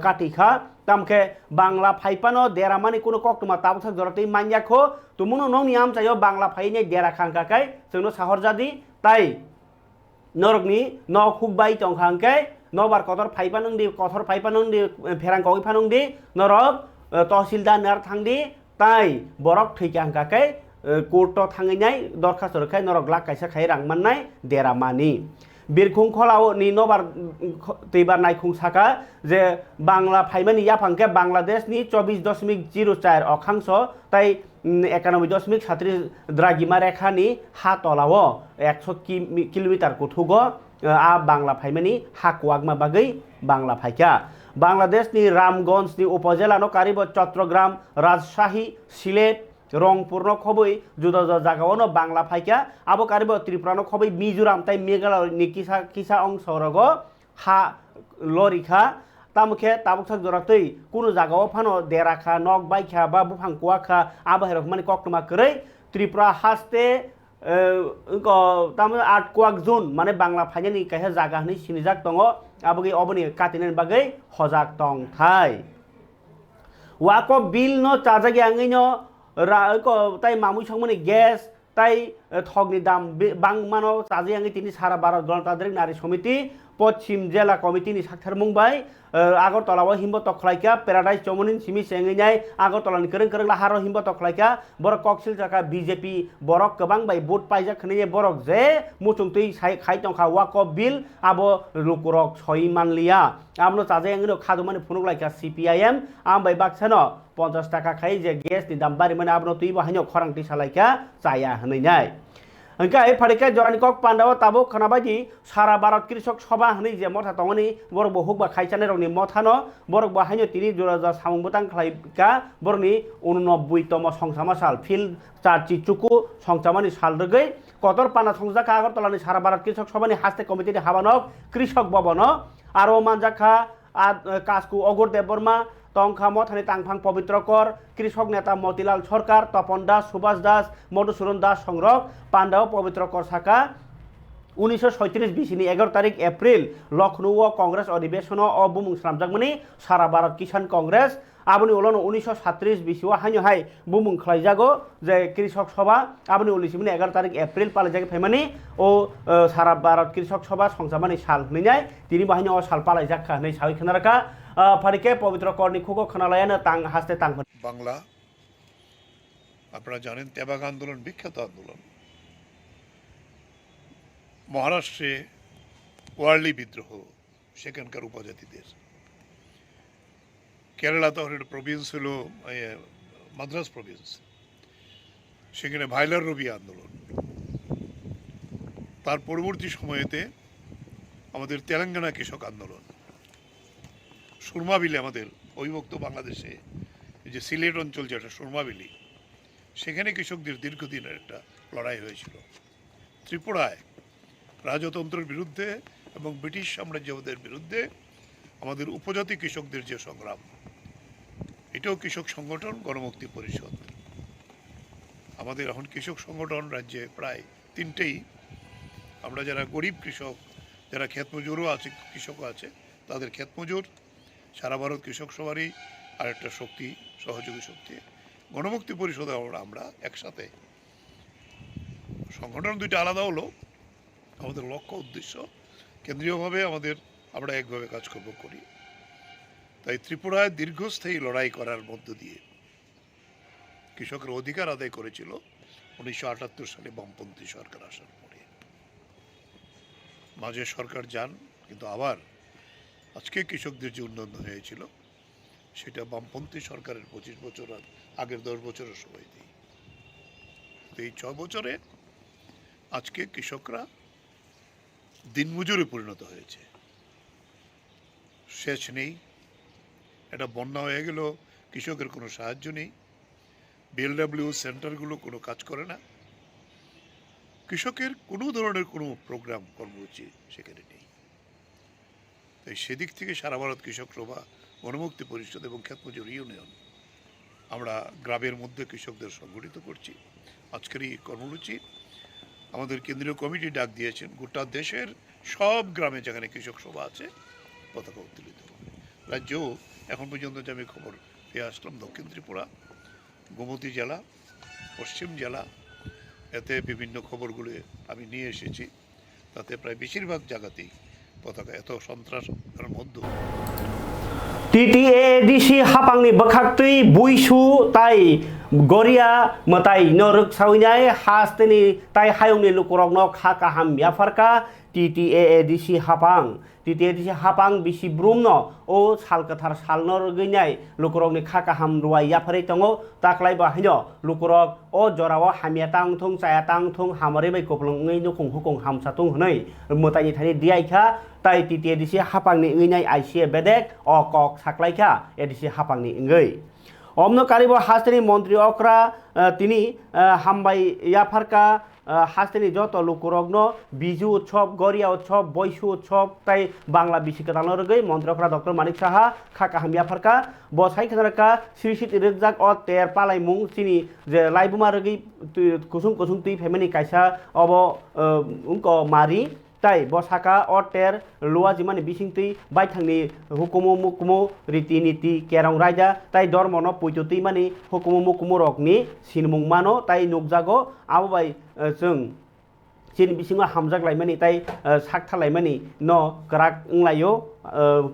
काटिखा तामखे बांला फाइपानो देरामानि कोनो कक्तमा ताबसा जरतै मान्याखो तुमुनो नंनि आम चायो बांला फाइने देरा खांकाकाय जोंनो साहरजादि ताइ नरकनि न खुबाय तंखांकाय नबार कतर फाइपानंदि कथर फाइपानंदि फेरां कवि फानंदि नरक तहसिलदार नार थांदि ताइ बरक थैखांकाकाय कोर्ट थांगैनाय दरखास्त रखाय नरक लाख कायसा खाय रां माननाय देरामानि बिरखुं खलावनि नबार तैबार नायखुं साका जे बांला फाइमानि याफांके बांलादेशनि 24.04 अखांश ताइ 91.37 द्रागिमा रेखानि हा तलाव 100 किलोमिटार कुथुग आ बांला फाइमानि हा कुआगमा बागै बांला फाइका बांलादेशनि रामगंजनि उपजिल्लानो कारिब चट्टग्राम राजशाही सिलेट रंपुरनो खबै जुदा जुदा जागावनो बांला फाइका आबो कारिब त्रिपुरानो खबै मिजोराम ताइ मेघालयनि किसा अंशरग हा लरिखा तामुखे ताबुकसाक जरातै कुनु जागाव फानो देराखा नक बाइखा बा बुफां कुआखा आबो हेरक माने कक्तमा करै त्रिपुरा हास्ते ताम 8 कुआक जुन माने बांला फाइनानि काहे जागा हनै सिनिजाक दङ आबोगै अबनि काटिनानि बागै हजाक दं थाय वाको बिल न चाजागे आङैनो ताइ मामुइ संमनि गेस ताइ थगनि दाम बांमानो चाजै आङै तिनि सारा भारत गणतान्त्रिक नारी समिति पश्चिम जिल्ला कमिटिनि साक्थार मुंबाय आगरतलाव हिम्ब तखलाइका पेराडाइज चमनिन सिमि सेंगैनाय आगरतलानि करं करं लाहारो हिम्ब तखलाइका बरक कक्सिल जाका बीजेपी बरक गोबां बाय भोट पाइजा खनै बरक जे मुचुंतै खाइ तंखा वाको बिल आबो लुकुरक सय मानलिया आमनो चाजै आङैनो खादुमानि फुनुगलाइका सीपीआईएम आम बाय बाक्सानो 50 टाका खाइ जे गेसनि दाम बारि माने आबनो तुइबो हाइनो खरांथि सालाइका चाया हनैनाय ओंखाय फारिका जरानि कक पान्डाव ताबो खोनाबायदि सारा भारत कृषक सभा हनै जे मथा तंगनि बरक बहुक बा खाइचाने रंनि मथानो बरक बाहायनो तिनि जरा सामुंबुतां खालायका बरनि 89 तम संसामा साल फिल्ड चार्चि चुकु संसामानि साल रगै कतर पाना संजाखा आगरतलानि सारा भारत कृषक सभानि हास्ते कमिटिनि हाबानक कृषक भवन आरो मानजाखा कासकु अगर देबबर्मा तंखा मथानि तांफां पवित्र कर कृषक नेता मतिलाल सरकार तपन दास सुभाष दास मधुसूदन दास संरक पांडाव पवित्र कर शाखा 1937 बिसिनि 11 तारिख एप्रिल लखनऊ कांग्रेस अधिवेशन बुमुं सामजाकमनि सारा भारत किसान कांग्रेस आबनि उलनो 1937 बिसिवा हाइनो हाय बुमुं खालायजागो जे कृषक सभा आबनि उलिसिमनि 11 तारिख एप्रिल पालायजागे फैमानि ओ सारा भारत कृषक सभा संसामानि साल हनैनाय तिनि बाहायनो साल पालायजाखा हनै सावै खोनाराखा फारिके पवित्र करनि खुगो खोनालायानो तां हास्ते तां বাংলা আপনারা জানেন ত্যাবাগ আন্দোলন বিখ্যাত আন্দোলন মহারাষ্ট্রে ওয়ার্লি বিদ্রোহ সেখানকার উপজাতিদের কেরালা তখন একটা প্রভিন্স হলো মাদ্রাস প্রভিন্স, সেখানে ভাইলার রবি আন্দোলন। তার পরবর্তী সময়েতে আমাদের তেলেঙ্গানা কৃষক আন্দোলন, সুরমাবিলি, আমাদের অবিভক্ত বাংলাদেশে এই যে সিলেট অঞ্চল যেটা সুরমাবিলি, সেখানে কৃষকদের দীর্ঘদিনের একটা লড়াই হয়েছিল। ত্রিপুরায় রাজতন্ত্রের বিরুদ্ধে এবং ব্রিটিশ সাম্রাজ্যবাদের বিরুদ্ধে আমাদের উপজাতি কৃষকদের যে সংগ্রাম, এটাও কৃষক সংগঠন গণমুক্তি পরিষদ। আমাদের এখন কৃষক সংগঠন রাজ্যে প্রায় 3টেই। আমরা যারা গরিব কৃষক, যারা ক্ষেত মজুরও আছে, কৃষকও আছে, তাদের ক্ষেত মজুর, সারা ভারত কৃষক সবারই আরেকটা শক্তি, সহযোগী শক্তি গণমুক্তি পরিষদে আমরা একসাথে। সংগঠন দুইটা আলাদা হলো, আমাদের লক্ষ্য উদ্দেশ্য কেন্দ্রীয়ভাবে আমরা একভাবে কাজকর্ম করি। তাই ত্রিপুরায় দীর্ঘস্থায়ী লড়াই করার মধ্য দিয়ে কৃষকের অধিকার আদায় করেছিল 1978 সালে বামপন্থী সরকার আসার পরে। মাঝে সরকার যান, কিন্তু আবার আজকে কৃষকদের যে উন্নয়ন হয়েছিল সেটা বামপন্থী সরকারের 25 বছর আগের 10 বছরের সময় দিই। তো এই 6 বছরে আজকে কৃষকরা দিনমজুরে পরিণত হয়েছে। সেচ নেই, এটা বন্যা হয়ে গেল, কৃষকের কোনো সাহায্য নেই, বিএলডব্লিউ সেন্টারগুলো কোনো কাজ করে না, কৃষকের কোনো ধরনের কোনো প্রোগ্রাম কর্মসূচি সেখানে নেই। তাই সেদিক থেকে সারা ভারত কৃষক সভা, গণমুক্তি পরিষদ এবং ক্ষেতমজুর ইউনিয়ন আমরা গ্রামের মধ্যে কৃষকদের সংগঠিত করছি। আজকের এই কর্মসূচি আমাদের কেন্দ্রীয় কমিটি ডাক দিয়েছেন, গোটা দেশের সব গ্রামে যেখানে কৃষক সভা আছে পতাকা উত্তোলিত হবে। রাজ্যেও এখন পর্যন্ত যে আমি খবর পেয়ে আসলাম, দক্ষিণ ত্রিপুরা, গোমতী জেলা, পশ্চিম জেলা, এতে বিভিন্ন খবরগুলো আমি নিয়ে এসেছি, তাতে প্রায় বেশিরভাগ জায়গাতেই পতাকা, এত সন্ত্রাসের মধ্যে TTADC hapangni bakhaktui buisu tai goria matai noruk sawinyai hasteni tai hayungni lukurokno khaka ham yafarka TTADC hapang bisi brumno o salkathar salnor geinai lukurokni khaka ham ruai yafari tongo taklai bahino lukurok o jorao hamia tangthung chaya tangthung hamare bai koplongei nukung hukung hamsatung hnai mutai thani diaikha tai TTADC hapangni ngeinai ICA bedek o kok saklaikha ADC hapangni ngei omno karibo hasteni মন্ত্রী okra tini hambai yafarka হাস্তেনি যত লোকরগ্ন বিজু উৎসব, গরিয়া উৎসব, বৈশু উৎসব তাই Bangla বিশিকতানো রগৈ মন্ত্রকরা doctor Manik Saha খাকা হামিয়া Farakka বসাই খানারকা সিরিসিত রেজাক অ তের পালাই মুং চিনি যে লাইবুমা রগৈ কুসুং কুসুং তুই ফেমিনি কাইসা অব উঙ্ক মারি তাই বসাকা অ তের লোয়া জিমানি বিসিং তুই বাইথাংনি হুকুমু মুকুমু রীতি নীতি কেরং রাইজা তাই ধর্মন পৈতো তুই মানি হুকুমু মুকুমু রকনি সিনমুং মানো তাই নুকজাগো আবাই जों sin bisingo hamjak laimani tai sakta laimani no krak nglayo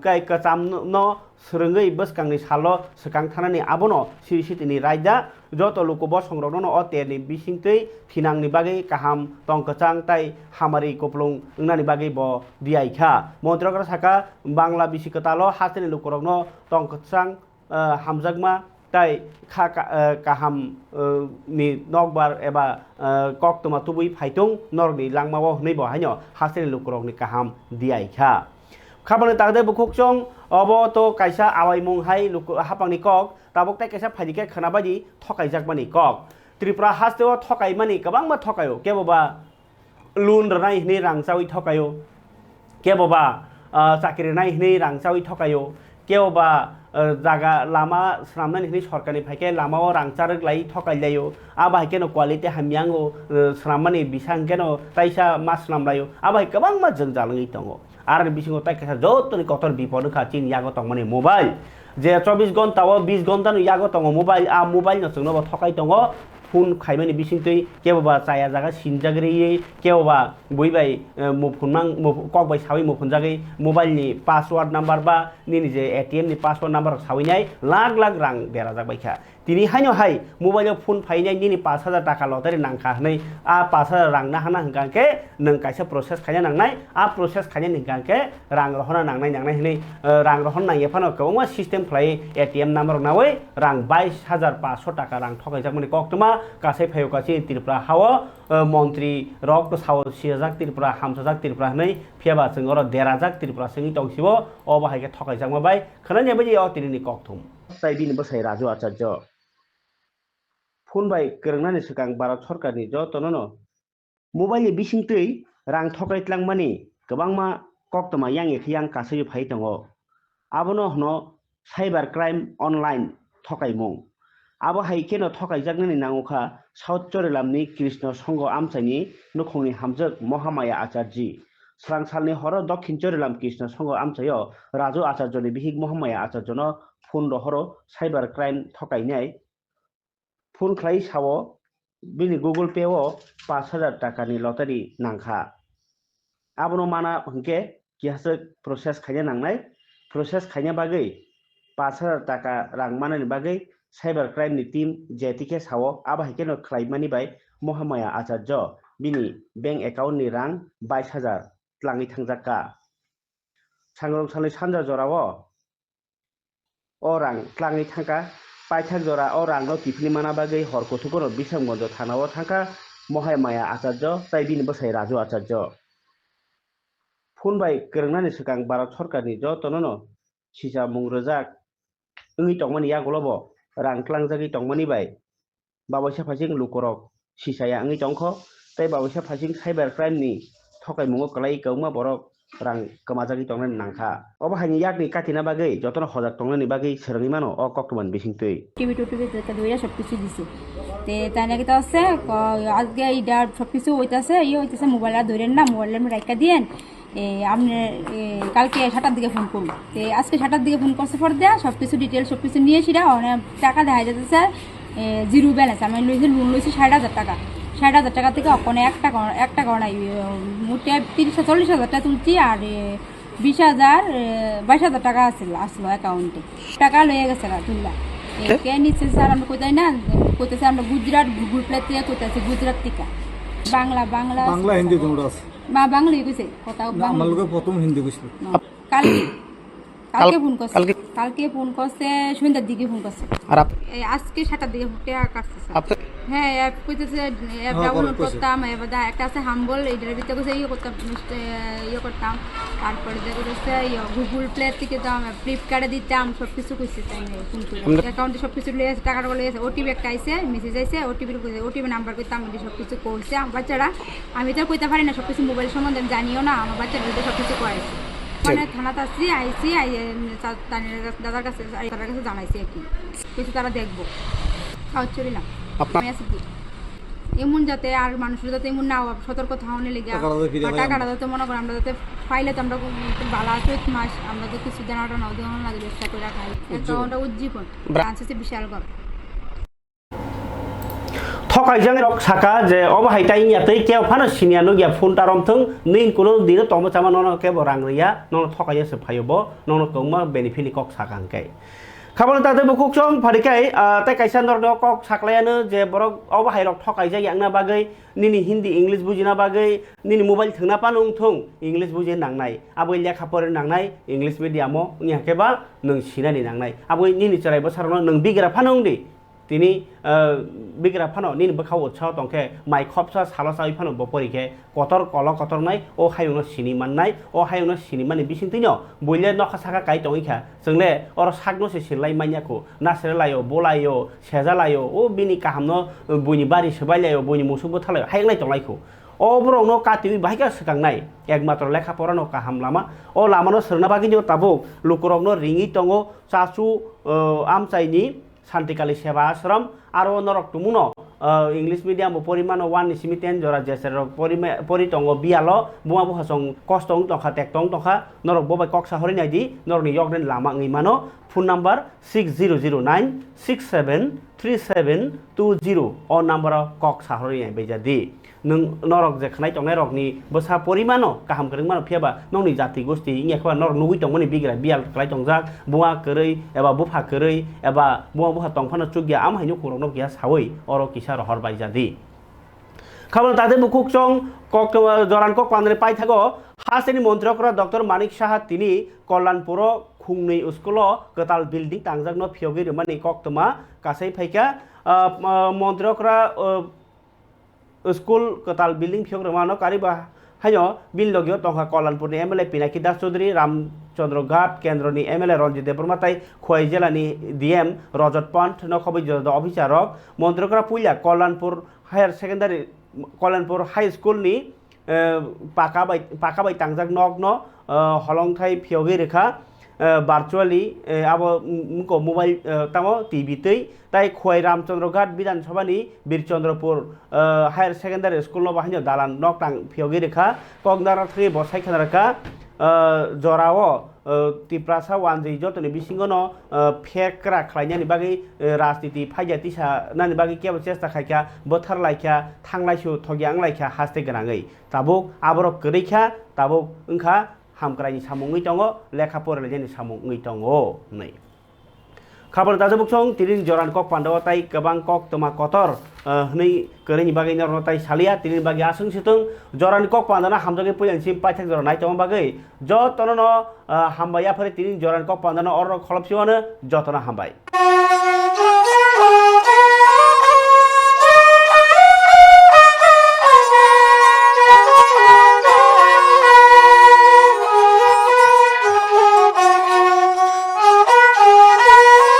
kai kacham no srengei boskangi salo sekang thanani abono sirisitini raida joto lukobo songrogno o terni bisingtei phinangni bagai kaham tongkachang tai hamari koplong ngnani bagai bo diaikha montrokra saka bangla bisikotalo hasteni lukorogno tongkachang hamjakma তাই কাহাম ni nokbar eba kok toma tubui phaitung norni langmawo hnei bo haino haseni lukrokni kaham diaikha khabani tagde bukhokchong obo to kaisa awaimung hai hapangni kok tabok tai kaisa phaidike khanabaji thokaijakmani kok Tripura hasteo thokaimani kabangma thokayo keboba lun ranai hnei rangchawi thokayo keboba chakri nai hnei rangchawi thokayo keboba জায়গা লামা স্রামনানি হনি সরকারনি ফাইকে লামাও রাংচারক লাই ঠকাই লাইও আবাই কেন quality হামিয়াঙ্গো স্রামমানি বিসাং কেন তাইসা মাস নামলাইও আবাই গোबां मा जों जालाङै दङ आरो बिसिङाव ताइका जतनि Qatar बिपद खाथिन यागो दं माने mobile जे 24 घन्टाव 20 घन्टानि यागो दङ मोबाइल आ मोबाइल न जोंनो थकाइ दङ phone khaimani bisingtui keboba chaya jaga sinjagri keboba boibai mo phone mang mo kokbai sawi mo phone jagai mobile ni password number ba nini je ATM ni password number sawinai lag lag rang bera jagbaikha tini haino hai mobile phone phainai nini 5000 taka lotari nangkha hnai a 5000 rang na hana hingkangke nang kaisa process khaina nangnai a process khaina hingkangke rang rohona nangnai hnai rang rohon nang yephano kobangma system phlai ATM number nawai rang 22500 taka rang thokaijakmani koktuma kasai phayokasi Tripura hawo মন্ত্রী rock Sao সিয়াজাক Tripura হামসাজাক Tripura হनै ফিয়াবা जों or দেরাজাক Tripura जोंनि তংসিবো অ বাহাইকে ঠকাইজাকमा bye खनानि बायदि अ तिनि कक्थुम साइ बिनि बसाइ राजु आचार्य फुन bye गोरोंनानि सिगां भारत सरकारनि जतननो मबाइलनि बिसिंतै रां थकाइतलांमानि गोबांमा कक्तमा यांगे खियां कासै फाइ दङ आबनो हनो साइबार क्राइम अनलाइन थकाइमुं abo haikeno thokaijaknani nangokha South Chorelamni Krishna Songho Amchaini nukhongni hamjak Mohamaya Acharji Srangsalni horo Dokhin Chorelam Krishna Songho Amchayo Raju Acharjoni bihik Mohamaya Acharjono phone rohoro cyber crime thokainai phone khlai sawo bini Google Pay o 5000 taka ni lottery nangkha abono mana hingke kihase process khaina nangnai process khaina bagai 5000 taka rang manani bagai cyber crime नि team जेटिके सावो आबाहिकेनो ख्लाइमानि bye Mahamaya आचार्य बिनि bank account नि रां 22000 tlangui thangjakka sangrong salai sanja jorao o rang tlangui thangka paithak jora o rang no tifni mana bagai hor kothuporo bisang mondo thanao thangka Mahamaya आचार्य tai bini bosai raju आचार्य phone bai gorongnani sikang Bharat Sarkarni jotonono sisa mungrojak ongui tongmani yagolobo rang tlangjagi tongmani bai babaisa phasing lukorok sisaya ongui tongkho tai babaisa phasing cyber crime ni thokaimungo klai kauma borok rang kamajagi tongnani nangkha obo haini yakni katina bagai jotono hojak tongnani bagai serangni mano o koktoman bisingtui TV তে দইরা সবকিছু দিছে তে তাই নাকি তো আছে আজকে এইটা সবকিছু হইতাছে হইতাছে মোবাইল আর ধরেন না মোবাইল রাইকা দিয়েন আপনি কালকে 7টার দিকে ফোন করুন আজকে 7টার দিকে ফোন করছে পর দেয়া সবকিছু ডিটেইলস সবকিছু নিয়ে সেটা অনেক টাকা দেখা যাচ্ছে জিরো ব্যালেন্স আমি লইছি লোন লইছি 60000 টাকা 60000 টাকা থেকে ওখানে একটা গণাই মোটে 30-40,000 টাকা তুলছি আর 22,000 টাকা আসলো অ্যাকাউন্টে টাকা লয়ে গেছে তুললা কে নিচ্ছে স্যার আমরা কোথায় না কোথায় আমরা গুজরাট গুগল প্লে থেকে কোথায় গুজরাট থেকে বাংলা হিন্দি তোমরা আছে মা বাংলাই কইছে কথা আমার লোকে প্রথম হিন্দি কইছিল কালকে ফোন করছে সন্ধ্যার দিকে ফোন করছে আর আজকে 7টার দিকে টাকা কাটছে হ্যাঁ অ্যাপ কইতেছে অ্যাপ ডাউনলোড করতাম এবারে একটা আছে হাম্বল এটার ভিতরে কইছে করতাম তারপরে দেখতেছে গুগল প্লে থেকে দাম ফ্লিপকার্টে দিতাম সবকিছু কইছে তাই ফোন করে অ্যাকাউন্টে সবকিছু লইছে টাকাটা লইছে ওটিপি একটা আইছে মেসেজ আইছে ওটিপি নাম্বার কইতাম আমি সবকিছু কইছে আমার বাচ্চারা আমি তো কইতে পারি না সবকিছু মোবাইল সম্বন্ধে আমি জানিও না আমার বাচ্চারা সবকিছু করেছে মানে থানাতে আসছি আইসি দাদার কাছে জানাইছি আর কি কিছু তারা দেখবো খাওয়া চলি না আমি আছি এমন যাতে আর মানুষের যাতে এমন না সতর্ক থাকলে লেগে টাকাটা যাতে মনে করেন আমরা যাতে পাইলে তো আমরা ভালো আছে মাস আমরা তো কিছু জানাটা নাও দেওয়া লাগে ব্যবসা করে খাই একটা উজ্জীবন আছে বিশাল গল্প thokaijangi rok saka je obo haitai yatei keo phano sinia no ya phone tarom thung nin kulo dino tomo chama nono ke borang ria nono thokaya se phayobo nono kongma benefit ni kok sakang kai khabon ta de bukuk chong pharikai tai kaisa nor no kok saklayano je borok obo hai rok thokaija yakna bagai nini hindi english bujina bagai nini mobile thungna panung thung english bujin nangnai aboi lekha pore nangnai english medium o nya ke ba nung sinani nangnai aboi nini charai bosarno nung bigra phanung di তিনি বিগ্রা Fanon নিন বখাও উৎসাহ তংকে মাই খপসা salsa Fanon বপরিকে কতর call কতর নাই ও হাইউনো সিনি মাননাই ও হাইউনো সিনি মানি বিসিং তিনো বইলে নখা সাকা কাই তংইখা जोंले अर सागनो से सिलाई माइयाखौ नासरेलायो बोलायो सेजालायो ओ बिनि काहामनो बयनि बारि सोबायलायो बयनि मोसौबो थालायो हायलाय तंलायखौ अब्रावनो काटिबि बाहायगा सकांनाय एकमात्र लेखा परानो काहाम लामा ओ लामानो सोरना बागिनो ताबो लुकुरगनो रिङि तंगो चाचु आमचाइनि शान्तिकाली सेवा आश्रम aro norok tumuno English medium poriman 1 ni simi 10 jora jeser pori tongo bialo bua bu hasong kostong tongkha tek tong tongkha norok bobai kok sahori nai di norok ni yokden lama ngi mano phone number 6009 673720 o number kok sahori nai bejadi nung norok je khnai tongnai rok ni bosa porimano kaham kring mano phiaba nongni jati gosti inge khwa norok nugui tongmani bigra bial klai tongjak bua korei eba bupha korei eba bua buha tongphano chugya am hainu khurok no gya sawoi oro kisar horbai jadi খাবার তাদের মুখুক চং জরান cock Pandey পাই থাকো হাসেনি মন্ত্রকরা doctor Manik Saha তিনি কল্যাণপুর খুংনি school গতাল building তাংজাক ন ফিয়গির মানে কক্তমা কাসাই ফাইকা মন্ত্রকরা স্কুল গতাল বিল্ডিং ফিয়গ্র মানো কারিবা হাইনো বিল লগিও তংখা কল্যাণপুরনি এমএলএ পিনাকি দাস চৌধুরী রামচন্দ্র ঘাট কেন্দ্রনি এমএলএ রঞ্জিত দেববর্মা তাই খোয়াই জেলানি ডিএম রজত পন্থ নখবই অফিসারক মন্ত্রকরা পুইলা Kalyanpur higher secondary Kalyanpur high school ni পাকাবাই তাংজাক নক ন হলংথাই ফিয়গি রেখা ভার্চুয়ালি আবো মুকো মোবাইল তামো টিভি তৈ তাই খোয়াই রামচন্দ্র ঘাট বিধানসভানি বীরচন্দ্রপুর হায়ার সেকেন্ডারি স্কুল ন বাহানি দালান নক তাং ফিয়গি রেখা কগনারা থেকে বসাই খানা রেখা জরাও তিপ্রাসা ওয়ানজি যতনি বিসিঙ্গনো फेक्रा खालायनायनि बागै राजनीति फायजातिसा नानि बागै केबो चेष्टा खायखा बोथार लायखा थांलायसु थगियां लायखा हास्ते गोनाङै ताबुक आबरक गोरैखा ताबुक ओंखा हामग्रानि सामुङै दङ लेखा फरायनायनि सामुङै दङ नै खाबर दाजबुक सं तिरिन जरान कक पान्डव ताई गोबां कक तमा कतर नै गोरैनि बागै नरन ताई सालिया तिरिन बागै आसं सितों जरान कक पान्डना हामजगे पुयनसिम पाइथाक जरा नाय तम बागै ज तनन हामबाया फरे तिरिन जरान कक पान्डना अर खलपसिवानो जतना हामबाय